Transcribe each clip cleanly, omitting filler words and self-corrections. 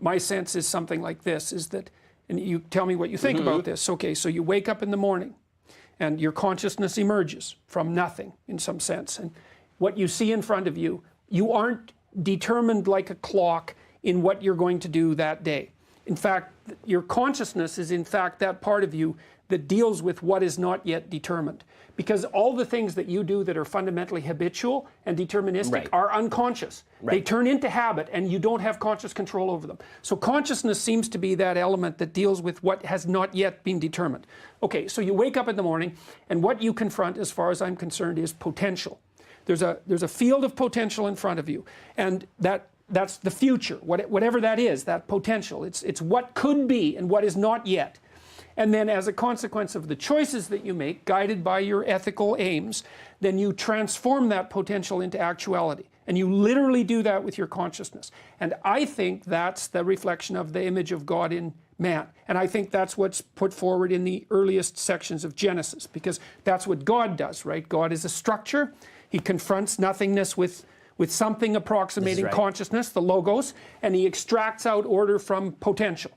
my sense is something like this, is that, and you tell me what you think about this. Okay, so you wake up in the morning and your consciousness emerges from nothing in some sense. And what you see in front of you, you aren't determined like a clock in what you're going to do that day. In fact, your consciousness is in fact that part of you that deals with what is not yet determined. Because all the things that you do that are fundamentally habitual and deterministic are unconscious. They turn into habit and you don't have conscious control over them. So consciousness seems to be that element that deals with what has not yet been determined. Okay, so you wake up in the morning and what you confront, as far as I'm concerned, is potential. There's a field of potential in front of you, and that's the future, whatever that is, that potential. It's what could be and what is not yet. And then as a consequence of the choices that you make, guided by your ethical aims, then you transform that potential into actuality. And you literally do that with your consciousness. And I think that's the reflection of the image of God in man. And I think that's what's put forward in the earliest sections of Genesis, because that's what God does, right? God is a structure. He confronts nothingness with something approximating consciousness, the logos, and he extracts out order from potential.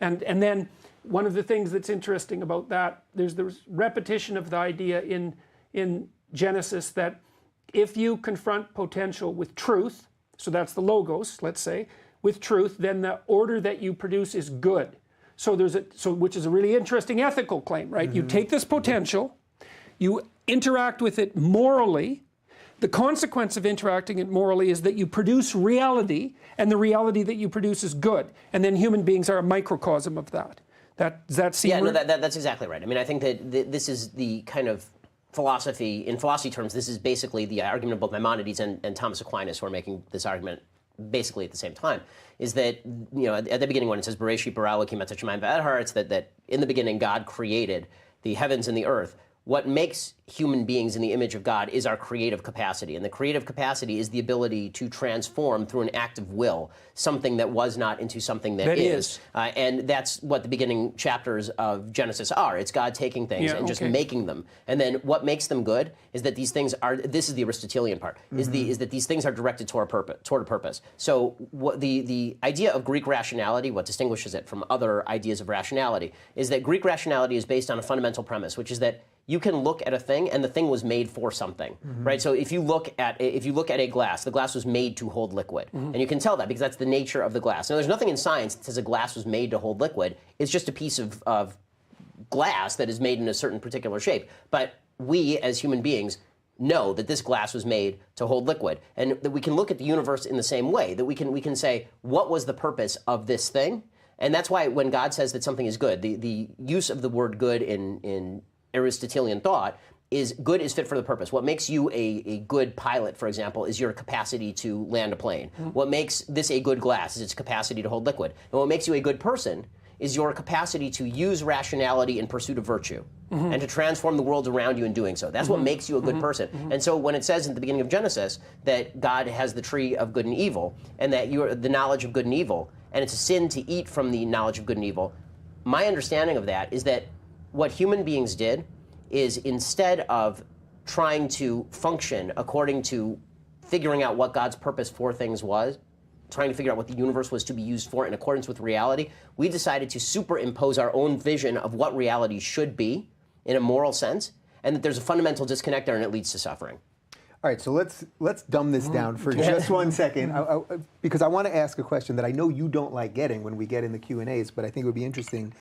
And then one of the things that's interesting about that, there's repetition of the idea in Genesis that if you confront potential with truth, so that's the logos, let's say, with truth, then the order that you produce is good. So which is a really interesting ethical claim, right? You take this potential, you interact with it morally. The consequence of interacting it morally is that you produce reality, and the reality that you produce is good. And then human beings are a microcosm of that. Does that seem right? No, that's exactly right. I mean, I think that this is the kind of philosophy, in philosophy terms, this is basically the argument of both Maimonides and Thomas Aquinas, who are making this argument basically at the same time, is that, you know, at the beginning when it says, Bereshit bara Elokim et hashamayim va'et it's that in the beginning God created the heavens and the earth. What makes human beings in the image of God is our creative capacity. And the creative capacity is the ability to transform through an act of will something that was not into something that is. And that's what the beginning chapters of Genesis are. It's God taking things and just making them. And then what makes them good is that these things are, this is the Aristotelian part, is that these things are directed toward a purpose. So what the idea of Greek rationality, what distinguishes it from other ideas of rationality, is that Greek rationality is based on a fundamental premise, which is that you can look at a thing, and the thing was made for something, right? So if you look at a glass, the glass was made to hold liquid, and you can tell that because that's the nature of the glass. Now, there's nothing in science that says a glass was made to hold liquid. It's just a piece of glass that is made in a certain particular shape. But we, as human beings, know that this glass was made to hold liquid, and that we can look at the universe in the same way. That we can say, what was the purpose of this thing? And that's why when God says that something is good, the use of the word good in Aristotelian thought is good is fit for the purpose. What makes you a good pilot, for example, is your capacity to land a plane. What makes this a good glass is its capacity to hold liquid. And what makes you a good person is your capacity to use rationality in pursuit of virtue and to transform the world around you in doing so. That's what makes you a good person. And so when it says at the beginning of Genesis that God has the tree of good and evil, and that you are the knowledge of good and evil, and it's a sin to eat from the knowledge of good and evil, my understanding of that is that what human beings did is, instead of trying to function according to figuring out what God's purpose for things was, trying to figure out what the universe was to be used for in accordance with reality, we decided to superimpose our own vision of what reality should be in a moral sense, and that there's a fundamental disconnect there, and it leads to suffering. All right, so let's dumb this down for just 1 second, because I want to ask a question that I know you don't like getting when we get in the Q&As, but I think it would be interesting